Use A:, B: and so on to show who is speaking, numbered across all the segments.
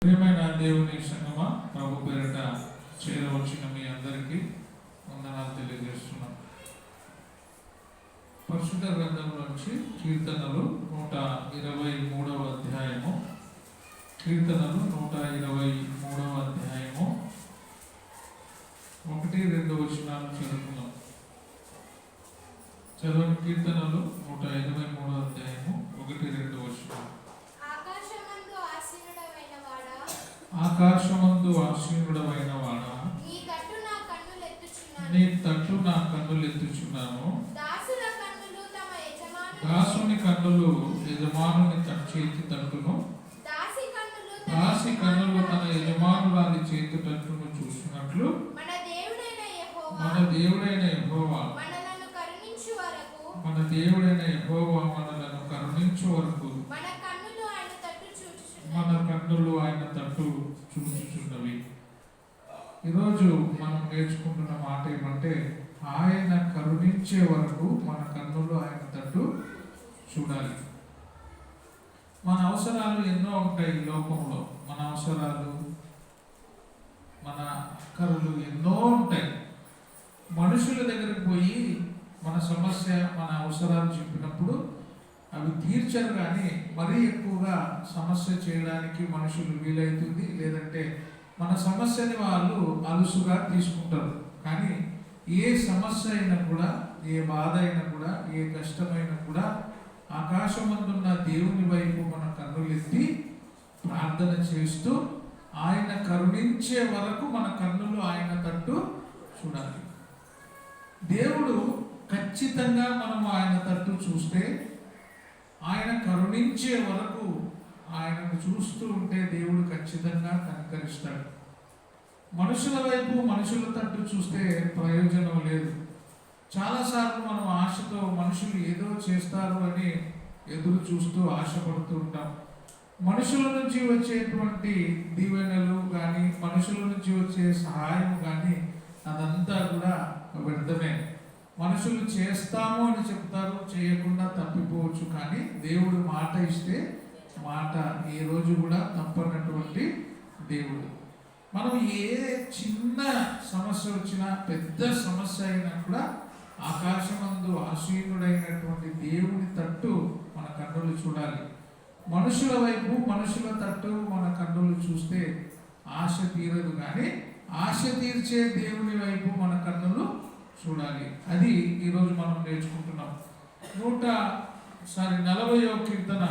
A: ప్రియమైన దేవుని సంగమా, ప్రభు పేరిట చేరవచ్చిన మీ అందరికీ వందనాలు తెలియజేస్తున్నాం. పరిశుద్ధ గ్రంథంలోంచి కీర్తనలు 123వ అధ్యాయము, కీర్తనలు 123వ అధ్యాయము 1-2 వచనాలు చదువుకుందాం. చదవని కీర్తనలు 123వ అధ్యాయము 1-2 వచనాలు. ఆకాశమందు ఆసీనుడవైన వాడా, నీ తట్టు నా కన్నులెత్తుచున్నాను. దాసుని కన్నులు యజమానుని చేతి తట్టును, దాసి కన్నులు తన యజమానురాలి చేతి తట్టును చూసినట్లు మన దేవుడైన యెహోవా మనలను కరుణించు వరకు మన కన్నులు ఆయన తట్టు చూచుచున్నవి. ఈరోజు మనం నేర్చుకుంటున్న మాట ఏమంటే, ఆయన కరుణించే వరకు మన కన్నులు ఆయన తట్టు చూడాలి. మన అవసరాలు ఎన్నో ఉంటాయి ఈ లోకంలో. మన అవసరాలు, మన అక్కర్లు ఎన్నో ఉంటాయి. మనుషుల దగ్గరికి పోయి మన సమస్య, మన అవసరాలు చెప్పినప్పుడు అవి తీర్చరు, కానీ మరీ ఎక్కువగా సమస్య చేయడానికి మనుషులు వీలవుతుంది. లేదంటే మన సమస్యని వాళ్ళు అలుసుగా తీసుకుంటారు. కానీ ఏ సమస్య అయినా కూడా, ఏ బాధ అయినా కూడా, ఏ కష్టమైనా కూడా ఆకాశమందున్న దేవుని వైపు మన కన్నులెత్తి ప్రార్థన చేస్తూ ఆయన కరుణించే వరకు మన కన్నులు ఆయన తట్టు చూడాలి. దేవుడు ఖచ్చితంగా మనం ఆయన తట్టు చూస్తే, ఆయన కరుణించే వరకు ఆయనను చూస్తూ ఉంటే దేవుడు ఖచ్చితంగా కనికరిస్తాడు. మనుషుల వైపు, మనుషుల తట్టు చూస్తే ప్రయోజనం లేదు. చాలాసార్లు మనం ఆశతో మనుషులు ఏదో చేస్తారు అని ఎదురు చూస్తూ ఆశపడుతూ ఉంటాం. మనుషుల నుంచి వచ్చేటువంటి దీవెనలు కానీ, మనుషుల నుంచి వచ్చే సహాయం కానీ అదంతా కూడా వ్యర్థమే. మనుషులు చేస్తాము అని చెప్తారు, చేయకుండా తప్పిపోవచ్చు. కానీ దేవుడు మాట ఇస్తే మాట ఏ రోజు కూడా తప్పనటువంటి దేవుడు. మనం ఏ చిన్న సమస్య వచ్చినా, పెద్ద సమస్య అయినా కూడా ఆకాశమందు ఆసీనుడైనటువంటి దేవుని తట్టు మన కన్నులు చూడాలి. మనుషుల వైపు, మనుషుల తట్టు మన కన్నులు చూస్తే ఆశ తీరదు. కానీ ఆశ తీర్చే దేవుని వైపు మన కన్నులు చూడాలి. అది ఈరోజు మనం నేర్చుకుంటున్నాం. 40వ కీర్తన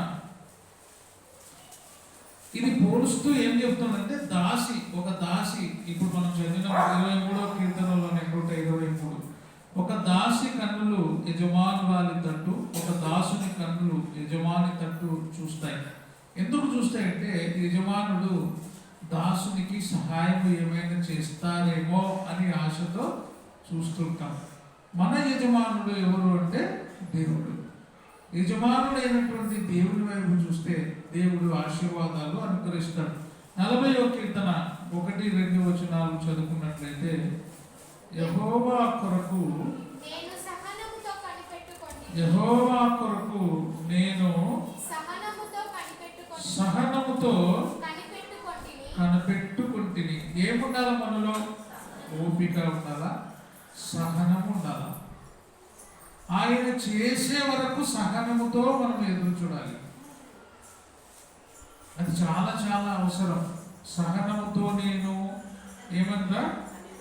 A: ఇది పోలుస్తూ ఏం చెప్తుందంటే, దాసి, ఒక దాసి. ఇప్పుడు మనం చదివిన 23వ కీర్తనలోనే 123, ఒక దాసి కన్నులు యజమానురాలి తట్టు, ఒక దాసుని కన్నులు యజమాని తట్టు చూస్తాయి. ఎందుకు చూస్తాయంటే, యజమానుడు దాసునికి సహాయం ఏమైనా చేస్తారేమో అని ఆశతో చూస్తుంటాం. మన యజమానుడు ఎవరు అంటే దేవుడు. యజమానుడైనటువంటి దేవుని వైపు చూస్తే దేవుడు ఆశీర్వాదాలు అనుగ్రహిస్తాడు. 40వ కీర్తన 1-2 వచనాలు చదువుకున్నట్లయితే, యెహోవా కొరకు నేను సహనముతో కనిపెట్టుకుంటిని. ఏముండాల మనలో? ఓపిక ఉండాలా, సహనం ఉండాలా. ఆయన చేసే వరకు సహనముతో మనం ఎదురు చూడాలి. అది చాలా చాలా అవసరం. సహనముతో నేను ఏమన్నా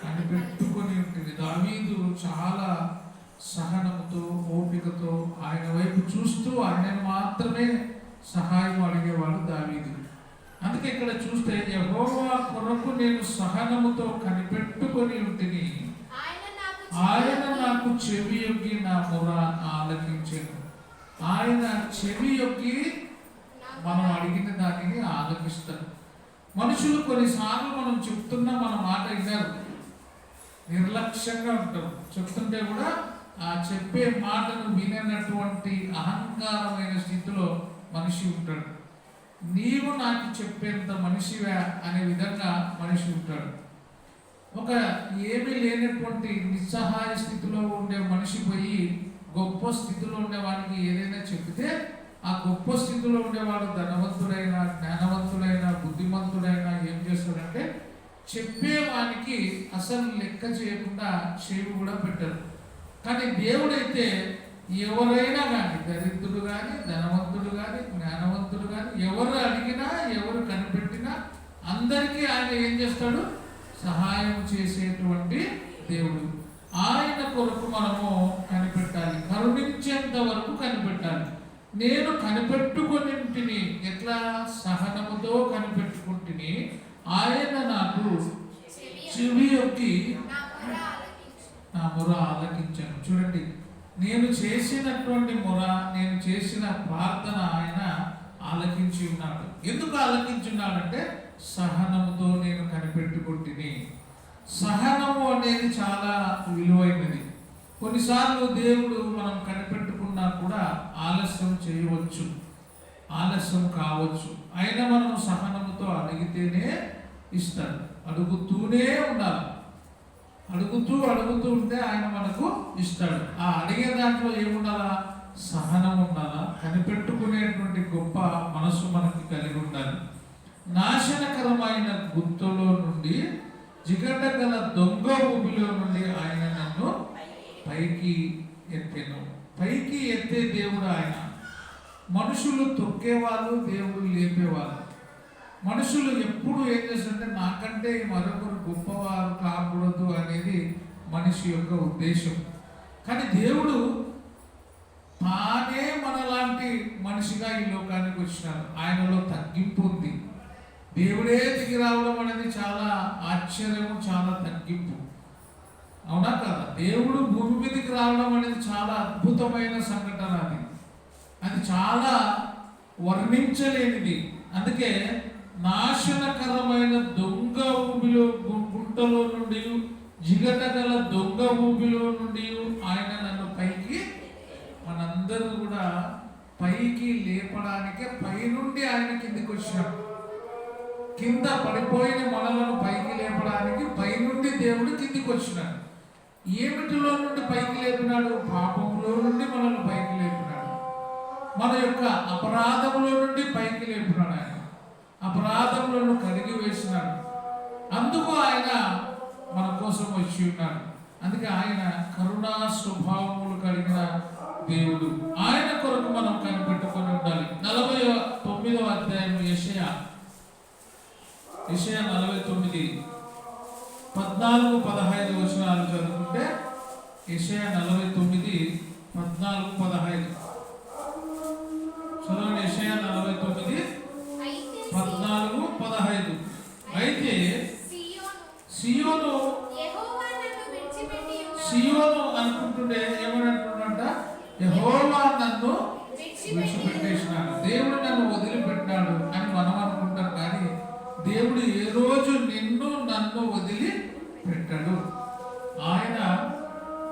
A: కనిపెట్టుకొని ఉంటుంది. దావీదు చాలా సహనముతో, ఓపికతో ఆయన వైపు చూస్తూ ఆయనను మాత్రమే సహాయం అడిగేవాడు దావీదు. అందుకే ఇక్కడ చూస్తే, యెహోవా కొరకు నేను సహనముతో కనిపెట్టుకొని ఉంటిని, ఆయన నాకు చెవి యొగ్గి నా మొర ఆలకించెను. ఆయన చెవి యొగ్గి మనం అడిగిన దానిని ఆలకిస్తాడు. మనుషులు కొన్నిసార్లు మనం చెప్తున్నా మన మాట వినరు, నిర్లక్ష్యంగా ఉంటారు. చెప్తుంటే కూడా ఆ చెప్పే మాటను విననటువంటి అహంకారమైన స్థితిలో మనిషి ఉంటాడు. నీవు నాకు చెప్పేంత మనిషివా అనే విధంగా మనిషి ఉంటాడు. ఒక ఏమీ లేనటువంటి నిస్సహాయ స్థితిలో ఉండే మనిషి పోయి గొప్ప స్థితిలో ఉండేవాడికి ఏదైనా చెప్తే, ఆ గొప్ప స్థితిలో ఉండేవాడు ధనవంతుడైనా, జ్ఞానవంతుడైనా, బుద్ధిమంతుడైనా, చెప్పేవానికి అసలు లెక్క చేయకుండా చెవి కూడా పెట్టరు. కానీ దేవుడైతే ఎవరైనా కానీ, దరిద్రుడు కానీ, ధనవంతుడు కానీ, జ్ఞానవంతుడు కానీ, ఎవరు అడిగినా ఎవరు కనిపెట్టినా అందరికీ ఆయన ఏం చేస్తాడు? సహాయం చేసేటువంటి దేవుడు. ఆయన కొరకు మనము కనిపెట్టాలి, కరుణించేంత వరకు కనిపెట్టాలి. నేను కనిపెట్టుకొనింటిని, ఎట్లా? సహనముతో కనిపెట్టుకుంటుని, ఆయన నాకు చెవి యొక్కి నా మొర ఆలకించాను. చూడండి, నేను చేసినటువంటి మొర, నేను చేసిన ప్రార్థన ఆయన ఆలకించి ఉన్నాడు. ఎందుకు ఆలకించున్నాడంటే సహనముతో నేను కనిపెట్టుకుంటుని. సహనము అనేది చాలా విలువైనది. కొన్నిసార్లు దేవుడు మనం కనిపెట్టుకున్నా కూడా ఆలస్యం చేయవచ్చు, ఆలస్యం కావచ్చు. అయినా మనం సహనముతో అడిగితేనే ఇస్తాడు. అడుగుతూనే ఉండాలి. అడుగుతూ ఉంటే ఆయన మనకు ఇస్తాడు. ఆ అడిగే దాంట్లో ఏముండాలా? సహనం ఉండాలా, కనిపెట్టుకునేటువంటి గొప్ప మనసు మనకి కలిగి ఉండాలి. నాశనకరమైన గుంతలో నుండి, జిగటగల దొంగ ఊబిలో నుండి ఆయన నన్ను పైకి ఎత్తెను. పైకి ఎత్తే దేవుడు ఆయన. మనుషులు తొక్కేవాళ్ళు, దేవుడు లేపేవాళ్ళు. మనుషులు ఎప్పుడు ఏం చేస్తారంటే నాకంటే మరొకరు గొప్పవారు కాకూడదు అనేది మనిషి యొక్క ఉద్దేశం. కానీ దేవుడు తానే మనలాంటి మనిషిగా ఈ లోకానికి వచ్చినాడు. ఆయనలో తగ్గింపు ఉంది. దేవుడే దిగి రావడం అనేది చాలా ఆశ్చర్యము, చాలా తగ్గింపు. అవునా కదా? దేవుడు భూమి మీదకి రావడం అనేది చాలా అద్భుతమైన సంఘటన. అది చాలా వర్ణించలేనిది. అందుకే నాశనకరమైన దొంగ ఊబిలో, గుంటలో నుండి, జిగటగల దొంగ ఊబిలో నుండి ఆయన నన్ను పైకి, మనందరూ కూడా పైకి లేపడానికే పైనుండి ఆయన కిందికి వచ్చినాడు. కింద పడిపోయిన మనలను పైకి లేపడానికి పైనుండి దేవుడు కిందికి వచ్చినాడు. ఏమిటిలో నుండి పైకి లేపినాడు? పాపంలో నుండి మనల్ని పైకి లేపినాడు. మన యొక్క అపరాధములో నుండి పైకి లేపినాడు. ఆయన అపరాధములను కడిగి వేసినాడు. అందుకు ఆయన మన కోసం వచ్చి ఉన్నాడు. అందుకే ఆయన కరుణా స్వభావములు కలిగిన దేవుడు. ఆయన కొరకు మనం కనిపెట్టుకొని ఉండాలి. 49వ అధ్యాయం యెషయా 49 14-15 వచనాలు చదువుకుంటే, యెషయా 49 14-15 చదవండి. యెషయా 49 14-15. అయితే సియోను అనుకుంటుండే ఏమని అంటున్నాడ? యెహోవా నన్ను విడిచిపెట్టేసినాడు, దేవుడు నన్ను వదిలిపెట్టినాడు అని మనం అనుకుంటాం. కానీ దేవుడు ఏ రోజు నిన్ను నన్ను వదిలి పెట్టాడు. ఆయన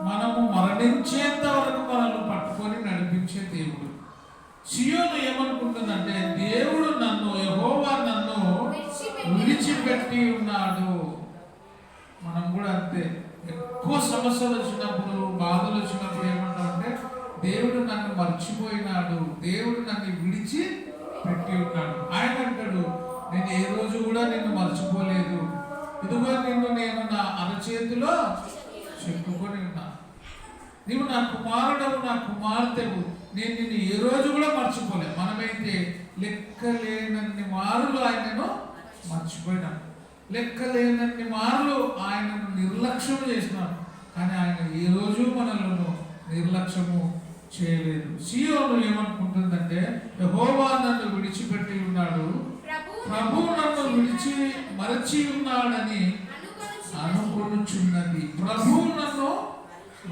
A: మనము మరణించేంత వరకు మనల్ని పట్టుకొని నడిపించే దేవుడు. సియోను ఏమనుకుంటుందంటే దేవుడు నన్ను, యెహోవా నన్ను విడిచిపెట్టి ఉన్నాడు. మనం కూడా అంతే. ఎక్కువ సమస్యలు వచ్చినప్పుడు, బాధలు వచ్చినప్పుడు ఏమంటామంటే దేవుడు నన్ను మర్చిపోయినాడు, దేవుడు నన్ను విడిచి పెట్టి ఉన్నాడు. ఆయన అంటాడు నేను ఏ రోజు కూడా నిన్ను మర్చిపోలేదు, ఇదిగో నిన్ను నేను నా అరచేతిలో చెప్పుకొని ఉన్నా, నీవు నా కుమారుడవు, నా కుమార్తెవు, నేను నిన్ను ఏ రోజు కూడా మర్చిపోలే. మనమైతే లెక్కలేనన్ని మారులు ఆయనను మర్చిపోయినాం, లెక్కలేనన్ని మారులు ఆయనను నిర్లక్ష్యం చేసినాం. కానీ ఆయన ఏ రోజు మనలను నిర్లక్ష్యము చేయలేదు. సియోను ఏమనుకుంటుందంటే యెహోవా నన్ను విడిచిపెట్టి ఉన్నాడు, ప్రభువు నన్ను మరచి ఉన్నాడని అనుకొనుచున్నది. ప్రభువు నన్ను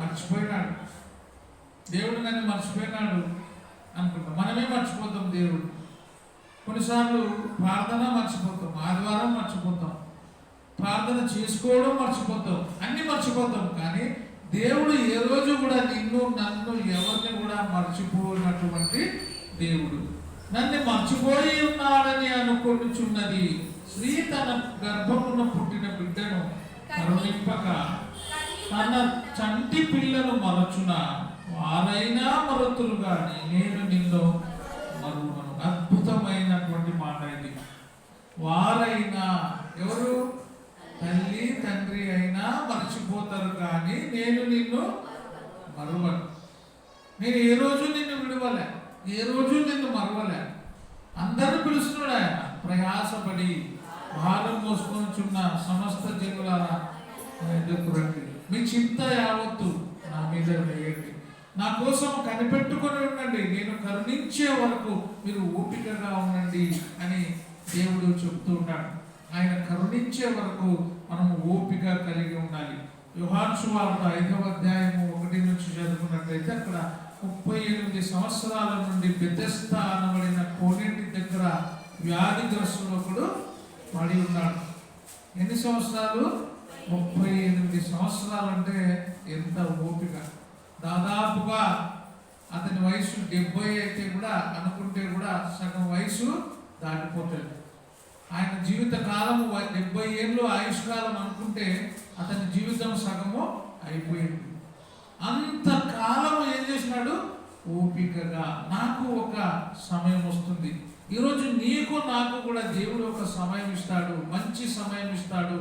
A: మర్చిపోయినాడు, దేవుడు నన్ను మర్చిపోయినాడు అనుకుంటాం. మనమే మర్చిపోతాం దేవుడు. కొన్నిసార్లు ప్రార్థన మర్చిపోతాం, ఆదివారం మర్చిపోతాం, ప్రార్థన చేసుకోవడం మర్చిపోతాం, అన్ని మర్చిపోతాం. కానీ దేవుడు ఏ రోజు కూడా నిన్ను నన్ను ఎవరిని కూడా మర్చిపోయినటువంటి దేవుడు. నన్ను మర్చిపోయి ఉన్నాడని అనుకొనుచున్నది. స్త్రీ తన గర్భమున పుట్టిన బిడ్డను కరుణింపక తన చంటి పిల్లను మరచున, వారైనా మరతులు కానీ నేను నిన్ను మరువను. అద్భుతమైనటువంటి మాట ఇది. వారైనా ఎవరు? తండ్రి అయినా మర్చిపోతారు, కానీ నేను నిన్ను మరువను. నేను ఏ రోజు నిన్ను విడవలే, ఏ రోజు నిన్ను మరవలే. అందరూ పిలుస్తున్నాడు ఆయన, ప్రయాసపడి భారం మోసుకొనిచున్న సమస్త జనులారా నా ఎదురుకు రండి, మీ చింత యావత్తు నా మీద వేయండి, నా కోసం కనిపెట్టుకొని ఉండండి, నేను కరుణించే వరకు మీరు ఓపికగా ఉండండి అని దేవుడు చెప్తూ ఉన్నాడు. ఆయన కరుణించే వరకు మనము ఓపిక కలిగి ఉండాలి. యోహాను సువార్త 5వ అధ్యాయము 1 నుంచి చదువుకున్నట్లయితే అక్కడ 38 సంవత్సరాల నుండి బెతెస్దా అనబడిన కోనేటి దగ్గర వ్యాధిగ్రస్తుడు ఒకడు పడి ఉన్నాడు. ఎన్ని సంవత్సరాలు? 38 సంవత్సరాలు. అంటే ఎంత ఓపిక! దాదాపుగా అతని వయసు 70 అయితే కూడా అనుకుంటే కూడా సగం వయసు దాటిపోతుంది. ఆయన జీవిత కాలము 70 ఏళ్ళు ఆయుష్కాలం అనుకుంటే అతని జీవితం సగము అయిపోయింది. అంత కాలము ఏం చేసినాడు? ఓపికగా. నాకు ఒక సమయం వస్తుంది. ఈరోజు నీకు నాకు కూడా దేవుడు ఒక సమయం ఇస్తాడు, మంచి సమయం ఇస్తాడు.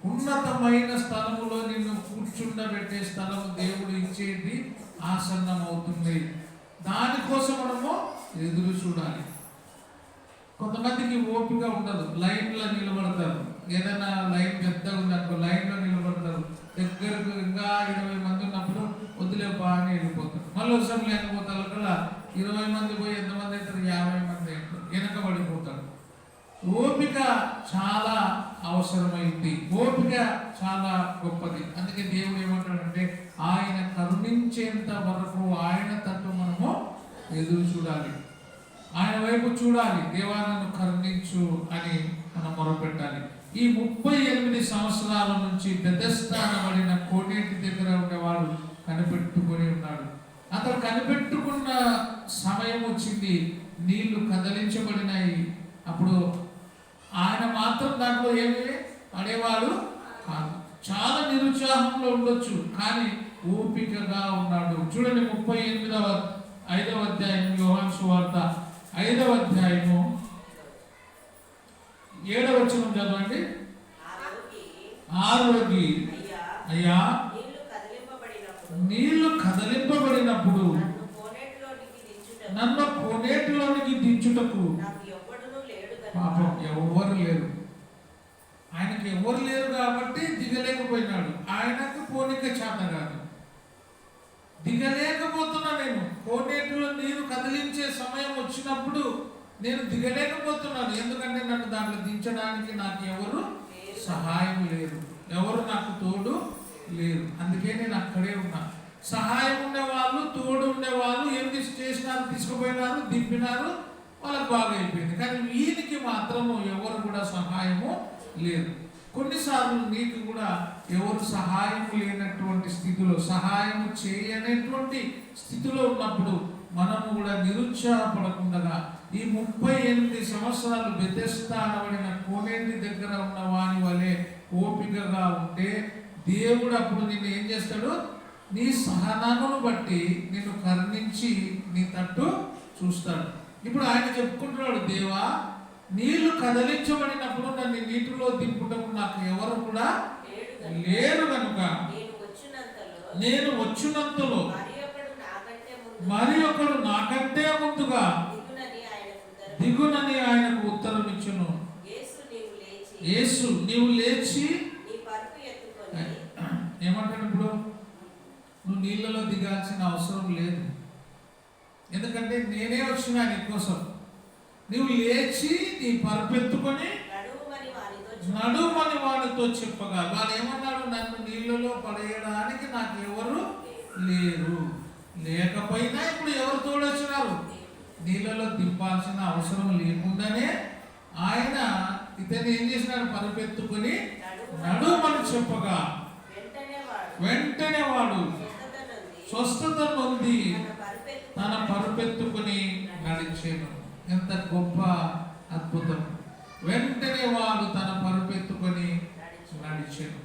A: ఉన్నతమైన స్థలములో నిన్ను కూర్చుండబెట్టే స్థలము దేవుడు ఇచ్చేది ఆసన్నం అవుతుంది. దానికోసం మనము ఎదురు చూడాలి. కొంతమందికి ఓపిక ఉండదు, లైన్లో నిలబడతారు. ఏదైనా లైన్ పెద్దగా ఉందనుకో, లైన్లో నిలబడతారు. దగ్గరకు ఇంకా 20 మంది ఉన్నప్పుడు వదిలేపా అని వెళ్ళిపోతారు. మళ్ళీ ఒకసారి లేకపోతారు కదా, 20 మంది పోయి ఎంతమంది అవుతారు? 50 మంది అవుతారు, వెనకబడిపోతారు. ఓపిక చాలా అవసరమైంది. ఓపిక చాలా గొప్పది. అందుకే దేవుడు ఏమంటాడంటే ఆయన కరుణించేంత వరకు ఆయన తట్టు మనము ఎదురు చూడాలి, ఆయన వైపు చూడాలి. దేవా నన్ను కరుణించు అని మనం మొరపెట్టాలి. ఈ 38 సంవత్సరాల నుంచి బెతెస్దా అనబడిన కోనేటి దగ్గర ఉండేవాడు కనిపెట్టుకొని ఉన్నాడు. అతను కనిపెట్టుకున్న సమయం వచ్చింది, నీళ్లు కదిలించబడినాయి. అప్పుడు ఆయన మాత్రం దాంట్లో ఏమి పడేవాడు కాదు. చాలా నిరుత్సాహంలో ఉండొచ్చు, కానీ ఓపికగా ఉన్నాడు. చూడండి 5వ అధ్యాయం యోహాను సువార్త 5వ అధ్యాయము 7వ వచనం చదవండి. ఆ రోగి అయ్యా నీళ్లు కదిలింపబడినప్పుడు నన్ను కోనేటిలోనికి దించుటకు పాపం ఎవరు లేరు. ఆయనకి ఎవరు లేరు కాబట్టి దిగలేకపోయినాడు. ఆయనకు పోనిక చేత కాదు, దిగలేకపోతున్నా. నేను కోనేటిలో నీరు కదిలించే సమయం వచ్చినప్పుడు నేను దిగలేకపోతున్నాను. ఎందుకంటే నన్ను దాంట్లో దించడానికి నాకు ఎవరు సహాయం లేరు, ఎవరు నాకు తోడు లేరు. అందుకే నేను అక్కడే ఉన్నా. సహాయం ఉండేవాళ్ళు, తోడు ఉండేవాళ్ళు ఏం చేసినారు? తీసుకుపోయినారు, దింపినారు, వాళ్ళకి బాగా అయిపోయింది. కానీ వీరికి మాత్రము ఎవరు కూడా సహాయము లేదు. కొన్నిసార్లు నీకు కూడా ఎవరు సహాయం లేనటువంటి స్థితిలో, సహాయం చేయనటువంటి స్థితిలో ఉన్నప్పుడు మనము కూడా నిరుత్సాహపడకుండా ఈ 38 సంవత్సరాలు బెతెస్దా అనబడిన కోనేటి దగ్గర ఉన్న వాని వలె ఓపికగా ఉంటే దేవుడు అప్పుడు నిన్ను ఏం చేస్తాడు? నీ సహనాలను బట్టి నిన్ను కరుణించి నీ తట్టు చూస్తాడు. ఇప్పుడు ఆయన చెప్పుకుంటున్నాడు, దేవా నీళ్లు కదిలించబడినప్పుడు నన్ను నీటిలో దింపుటకు నాకు ఎవరు కూడా లేరు కనుక నేను వచ్చినంతలో మరి ఒకడు నాకంటే ముందుగా దిగునని ఆయనకు ఉత్తరం ఇచ్చును. యేసు నీవు లేచి ఏమంటాడు? ఇప్పుడు నువ్వు నీళ్ళలో దిగాల్సిన అవసరం లేదు, ఎందుకంటే నేనే వచ్చినా నీ కోసం. నువ్వు లేచి నీ పరుపెత్తుకొని నడుమని వాడితో చెప్పగా, వాళ్ళు ఏమన్నాడు? నన్ను నీళ్ళలో పడేయడానికి నాకు ఎవరు లేరు. లేకపోయినా ఇప్పుడు ఎవరు తోడొచ్చినారు? నీళ్ళలో దింపాల్సిన అవసరం లేకుండానే ఆయన ఇతను ఏం చేసినాడు? పరుపెత్తుకొని నడుమని చెప్పగా వెంటనే వాడు స్వస్థత నొంది తన పరుపెత్తుకొని నడిచేను. ఎంత గొప్ప అద్భుతం! వెంటనే వాడు తన పరుపెత్తుకొని నడిచాడు.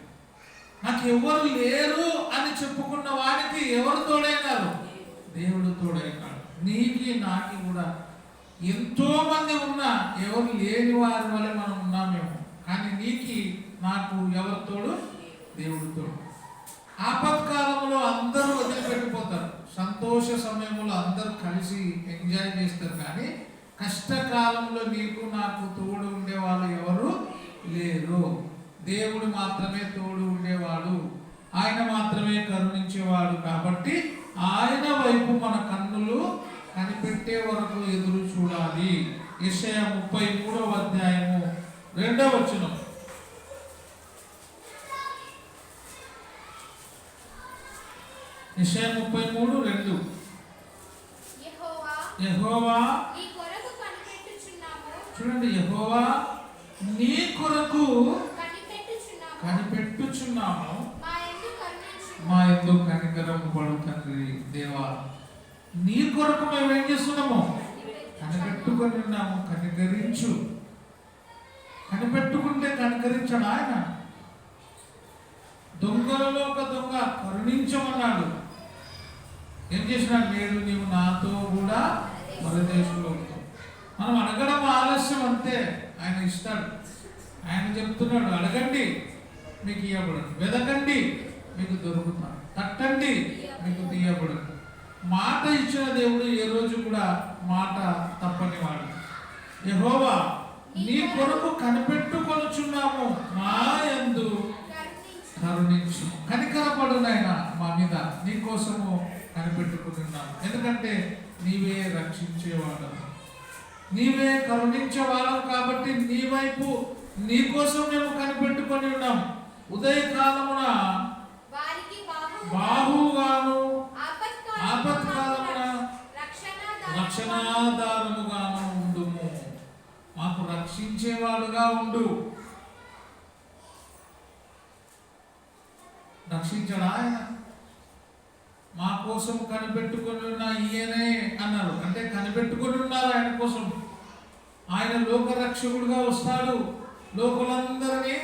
A: నాకు ఎవరు లేరు అని చెప్పుకున్న వారికి ఎవరు తోడైనారు? దేవుడు తోడైనాడు. నీకి నాకి కూడా ఎంతో మంది ఉన్నా ఎవరు లేని వారి వల్ల మనం ఉన్నామేమో, కానీ నీకి నాకు ఎవరు తోడు? దేవుడితో. ఆపత్కాలంలో అందరూ వదిలిపెట్టిపోతారు, సంతోష సమయంలో అందరూ కలిసి ఎంజాయ్ చేస్తారు, కానీ కష్టకాలంలో నీకు నాకు తోడు ఉండేవాళ్ళు ఎవరు లేరు. దేవుడు మాత్రమే తోడు ఉండేవాడు, ఆయన మాత్రమే కరుణించేవాడు. కాబట్టి ఆయన వైపు మన కన్నులు కనిపెట్టే వరకు ఎదురు చూడాలి. యెషయా 33వ అధ్యాయము 2వ వచనం. యెషయా 33:2. యెహోవా చూడండి, యెహోవా నీ కొరకు కనిపెట్టుచున్నాము, మా యందు కనికరం పడు తండ్రి. దేవా, నీ కొరకు మేము ఏం చేస్తున్నాము? కనిపెట్టుకొని ఉన్నాము, కనికరించు. కనిపెట్టుకుంటే కనికరించడు ఆయన. దొంగలలో ఒక దొంగ కరుణించమన్నాడు. ఏం చేసినాడు? నేడు నీవు నాతో కూడా పరదేశంలో ఉంటావు. మనం అడగడం ఆలస్యం అంతే, ఆయన ఇస్తాడు. ఆయన చెప్తున్నాడు, అడగండి మీకు ఇవ్వబడదు, వెదకండి మీకు దొరుకుతాడు, తట్టండి మీకు తీయబడదు. మాట ఇచ్చిన దేవుడు ఏ రోజు కూడా మాట తప్పనివాడు. యెహోవా నీ కొరకు కనిపెట్టుకొనుచున్నాము, మా యందు కరుణించు. కనికరపడు నాయన మా మీద, నీ కోసము కనిపెట్టుకుంటున్నాము. ఎందుకంటే నీవే రక్షించేవాడు, నీవే కరుణించేవాళ్ళం. కాబట్టి నీ వైపు, నీ కోసం మేము కనిపెట్టుకొని ఉన్నాం. ఉదయకాలమున బాహుగాను, ఆపత్కాలమున రక్షణాధారముగాను ఉండుము. మాకు రక్షించేవాడుగా ఉండు. రక్షించడా ఆయన? మా కోసం కనిపెట్టుకొని ఉన్న ఈయనే అన్నారు. అంటే కనిపెట్టుకొని ఉన్నారు ఆయన కోసం. ఆయన లోకరక్షకుడుగా వస్తాడు, లోకులందరినీ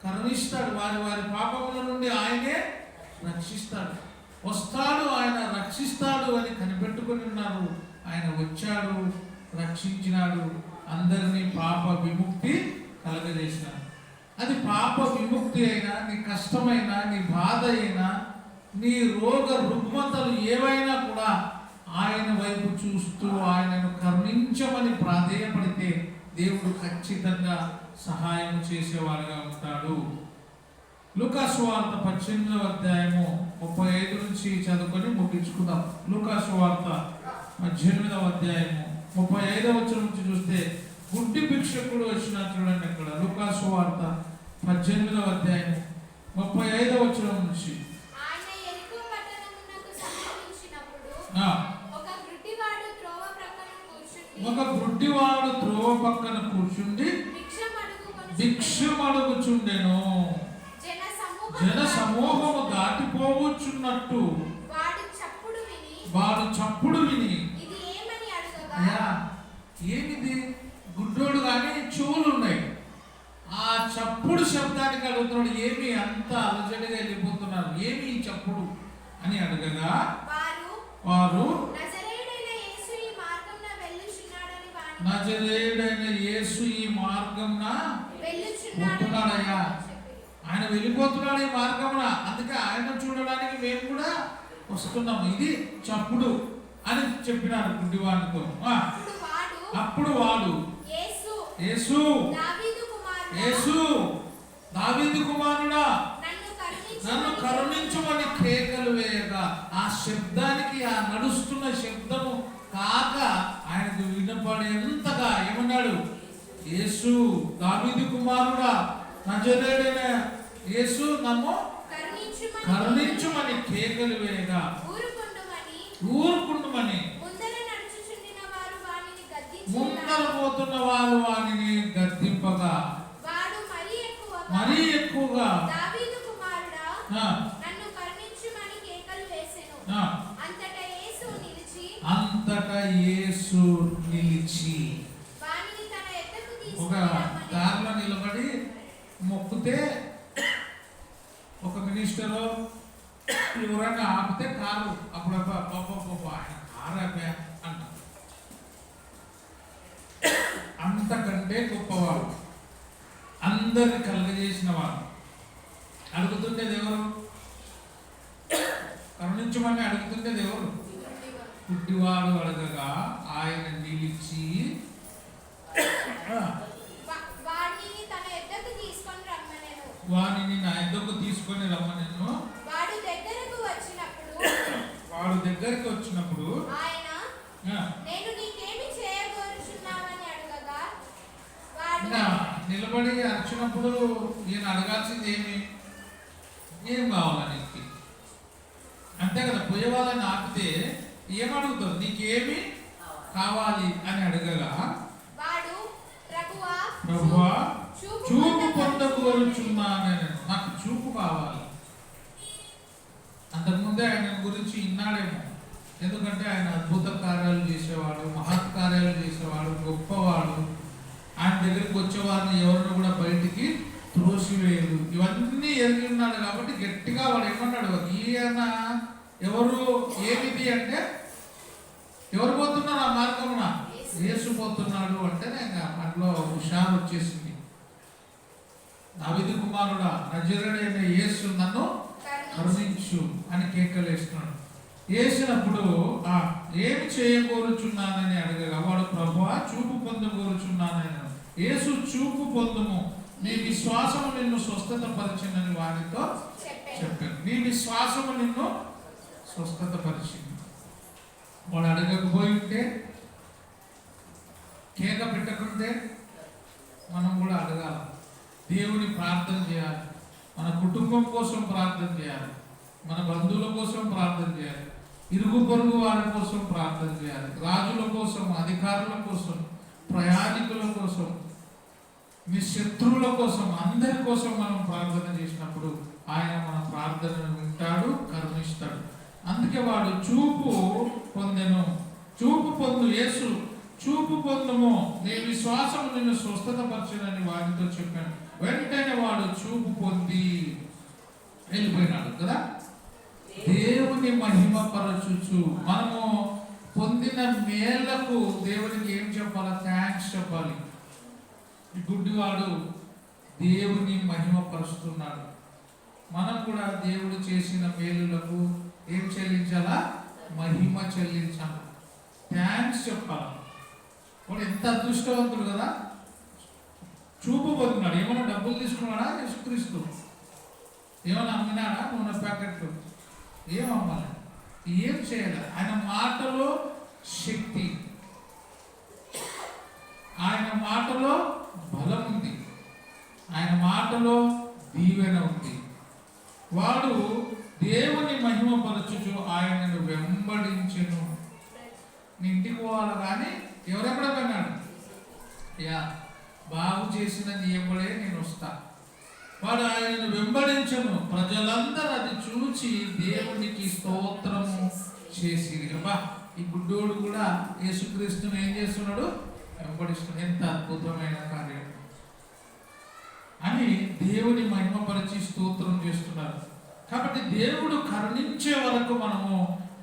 A: కరుణిస్తాడు, వారి వారి పాపముల నుండి ఆయనే రక్షిస్తాడు. వస్తాడు, ఆయన రక్షిస్తాడు అని కనిపెట్టుకొని ఉన్నారు. ఆయన వచ్చాడు, రక్షించినాడు, అందరినీ పాప విముక్తి కలగజేసినాడు. అది పాప విముక్తి అయినా, నీ కష్టమైనా, నీ బాధ అయినా, నీ రోగ రుగ్మతలు ఏవైనా కూడా ఆయన వైపు చూస్తూ ఆయనను కరుణించమని ప్రాధేయపడితే దేవుడు ఖచ్చితంగా సహాయం చేసేవాడుగా ఉంటాడు. లూకా సువార్త 18వ అధ్యాయము 35 నుంచి చదువుకొని ముగించుకుందాం. లూకా సువార్త 18వ అధ్యాయము 35వ వచనం నుంచి చూస్తే గుడ్డి భిక్షకుడు వచ్చిన చూడండి. అక్కడ లూకా సువార్త 18వ అధ్యాయము 35వ వచనం నుంచి ఒక గుడ్డివాడు త్రోవ పక్కన కూర్చుండి భిక్షమడుగుచుండెను. జన సమూహము దాటిపోవచ్చున్నట్టు వాడు చప్పుడు విని, ఏమిది? గుడ్డోడు కానీ చెవులు ఉన్నాయి. ఆ చప్పుడు శబ్దానికి అడుగుతున్నాడు, ఏమి అంత అలజడిగా వెళ్ళిపోతున్నారు, ఏమి ఈ చప్పుడు అని అడగగా వారు నజరేయుడైన యేసు ఈ మార్గంన పోతున్నాడయ్యా, ఆయన వెళ్ళిపోతున్నాడు ఈ మార్గంన, అందుకే ఆయన చూడడానికి మేము కూడా వస్తున్నాము, ఇది చప్పుడు అని చెప్పినారు గుడ్డివాడితో. అప్పుడు వాడు యేసు దావీదు కుమారుడా నన్ను కరుణించమని కేకలు వేయగా, ఆ శబ్దానికి, ఆ నడుస్తున్న శబ్దము కాక ఆయనకు వినపడేంతగా ఏమన్నాడు? యేసు దావీదు కుమారుడా, నజరేయుడైన యేసు నన్ను కరుణించుమని కేకలు వేయగా ఊరుకుండుమని ముందర పోతున్న వారు వానిని గద్దింపగా మరీ ఎక్కువగా అంతటా యేసు నిలిచి ఒక దారిలో నిలబడి మొక్కితే, ఒక మినిస్టర్ ఎవరైనా ఆపితే కారు, అప్పుడు ఆయన కారు ఆపా అంట. అంతకంటే గొప్పవాడు, అందరిని కలగజేసిన వాడు, అడుగుతుండేది ఎవరు? కరుణించమని అడుగుతుండేది ఎవరు? పుట్టివాడు అడగగా ఆయన నిలిచి వాడిని నా ఎద్దకు తీసుకొని రమ్మనెను. వాడు దగ్గరికి వచ్చినప్పుడు
B: ఆయన నేను నీకేమి చేయగోరుచున్నావని అడగగా
A: నిలబడి అరిచినప్పుడు నేను అడగాల్సింది ఏం కావాలా నీకు? అంతే కదా, పోయే వాళ్ళని ఆపితే ఏమడుగుతావు? నీకేమి కావాలి అని అడగగా
B: వాడు
A: ప్రభువా చూపు పొందగోరుచున్నాను, నాకు చూపు కావాలి. అంతకుముందే ఆయన గురించి ఇన్నాడేమో, ఎందుకంటే ఆయన అద్భుత కార్యాలు చేసేవాడు, మహత్ కార్యాలు చేసేవాడు, గొప్పవాడు. ఆయన దగ్గరికి వచ్చేవారిని ఎవరిని కూడా బయటికి త్రోసివేయదు. ఇవన్నీ ఎరిగి ఉన్నాడు కాబట్టి గట్టిగా వాడు ఏమన్నాడు, ఈయన ఎవరు ఏమిటి అంటే ఎవరు పోతున్నారు ఆ మార్గమున? యేసు పోతున్నాడు అంటే అందులో హుషారు వచ్చేసింది. దావీదు కుమారుడా, నజరేయుడైన యేసు నన్ను కరుణించు అని కేకలేస్తున్నాడు. వేసినప్పుడు ఏమి చేయగోరుచున్నానని అడగగా వాడు ప్రభువా చూపు పొందగోరుచున్నానని. యేసు చూపు పొందుము, నీ విశ్వాసము నిన్ను స్వస్థత పరిచిందని వారితో చెప్పాను. నీ విశ్వాసము నిన్ను స్వస్థత పరిచింది. వాడు అడగకపోయి ఉంటే, కేక పెట్టకుంటే మనం కూడా అడగాల. దేవుని ప్రార్థన చేయాలి, మన కుటుంబం కోసం ప్రార్థన చేయాలి, మన బంధువుల కోసం ప్రార్థన చేయాలి, ఇరుగు పొరుగు వారి కోసం ప్రార్థన చేయాలి, రాజుల కోసం, అధికారుల కోసం, ప్రయాణికుల కోసం, మీ శత్రువుల కోసం, అందరి కోసం మనం ప్రార్థన చేసినప్పుడు ఆయన మన ప్రార్థనను వింటాడు, కరుణిస్తాడు. అందుకే వాడు చూపు పొందెను. చూపు పొందు, యేసు చూపు పొందుము, నీ విశ్వాసము నిన్ను స్వస్థత పరిచినని వారితో చెప్పాను. వెంటనే వాడు చూపు పొంది వెళ్ళిపోయినాడు కదా. దేవుని మహిమ పరచుచు మనము పొందిన మేళ్లకు దేవునికి ఏం చెప్పాలా? థ్యాంక్స్ చెప్పాలి. ఈ గుడ్డివాడు దేవుని మహిమ పరుస్తున్నాడు. మనం కూడా దేవుడు చేసిన మేలులకు ఏం చెల్లించాలా? మహిమ చెల్లించాలి, థ్యాంక్స్ చెప్పాలి. వాడు ఎంత అదృష్టవంతుడు కదా, చూపు పొందినాడు. ఏమైనా డబ్బులు తీసుకున్నాడా? యేసుక్రీస్తు ఏమైనా అమ్మినాడా? నూనె ప్యాకెట్లు ఏం అమ్మాలి? ఏం చేయాలి? ఆయన మాటలో శక్తి, ఆయన మాటలో బలం ఉంది, ఆయన మాటలో దీవెన ఉంది. వాడు దేవుని మహిమపరచుచు ఆయనను వెంబడించెను. నీ ఇంటికి పోవాలి కానీ ఎవరెక్కడ పోయినాడు? బాగు చేసిన నీ ఎంబడే నేను వస్తా. వాడు ఆయనను వెంబడించను, ప్రజలందరూ అది చూచి దేవునికి స్తోత్రము చేసి. ఈ గుడ్డోడు కూడా యేసుక్రీస్తుని ఏం చేస్తున్నాడు? వెంబడిస్తున్నాడు. ఎంత అద్భుతమైన కార్యం అని దేవుని మహిమపరిచి స్తోత్రం చేస్తున్నారు. కాబట్టి దేవుడు కరుణించే వరకు మనము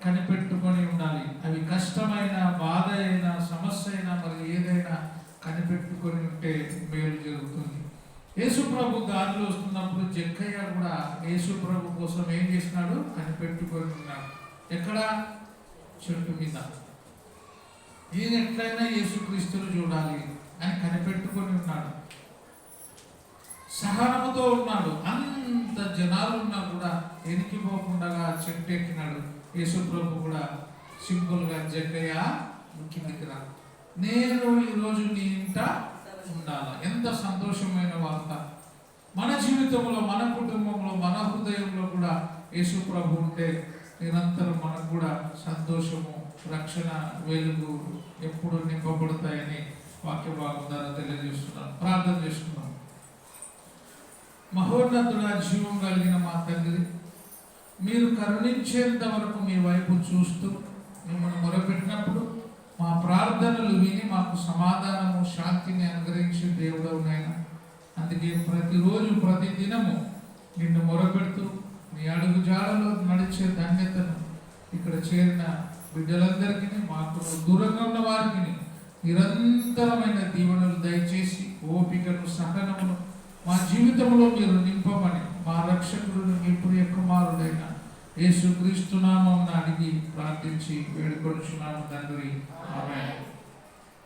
A: కనిపెట్టుకొని ఉండాలి. అవి కష్టమైన, బాధ అయినా, సమస్య అయినా, మరి ఏదైనా కనిపెట్టుకొని ఉంటే మేలు జరుగుతుంది. యేసు ప్రభు దారిలో వస్తున్నప్పుడు జక్కయ్య కూడా యేసు ప్రభు కోసం ఏం చేసినాడు? కనిపెట్టుకొని ఉన్నాడు. ఎక్కడ? చెట్టు మీద. ఈయన ఎట్లయినా యేసుక్రీస్తును చూడాలి అని కనిపెట్టుకొని ఉన్నాడు. సహనముతో ఉన్నాడు. అంత జనాలు ఉన్నా కూడా ఎనికిపోకుండా చెట్టు ఎక్కినాడు. యేసు ప్రభు కూడా సింపుల్గా జక్కయ్య కిందికి రా, నేను ఈరోజు నీ ఇంట ఉండాలి. ఎంత సంతోషమైన వార్త! మన జీవితంలో, మన కుటుంబంలో, మన హృదయంలో కూడా యేసు ప్రభు ఉంటే నిరంతరం మనకు కూడా సంతోషము, రక్షణ, వెలుగు ఎప్పుడు నింపబడతాయని వాక్య భాగం ద్వారా తెలియజేస్తున్నాను. ప్రార్థన చేస్తున్నాను. మహోన్నతుడా, జీవం కలిగిన మా తండ్రి, మీరు కరుణించేంత వరకు మీ వైపు చూస్తూ మిమ్మల్ని మొరపెట్టినప్పుడు మా ప్రార్థనలు విని మాకు సమాధానము, శాంతిని అనుగ్రహించే దేవుడవు నాయన. అందుకే ప్రతిరోజు, ప్రతి దినము నిన్ను మొరపెడుతూ నీ అడుగు జాడలో నడిచే ధన్యతను ఇక్కడ చేరిన బిడ్డలందరికీ, మాకు దూరంగా ఉన్న వారికి నిరంతరమైన దీవెనలు దయచేసి ఓపికను, సహనమును మా జీవితంలో మీరు నింపమని మా రక్షణ యేసుక్రీస్తు నామమున అడిగి ప్రార్థించి వేడుకొనుచున్నాము తండ్రి. ఆమేన్.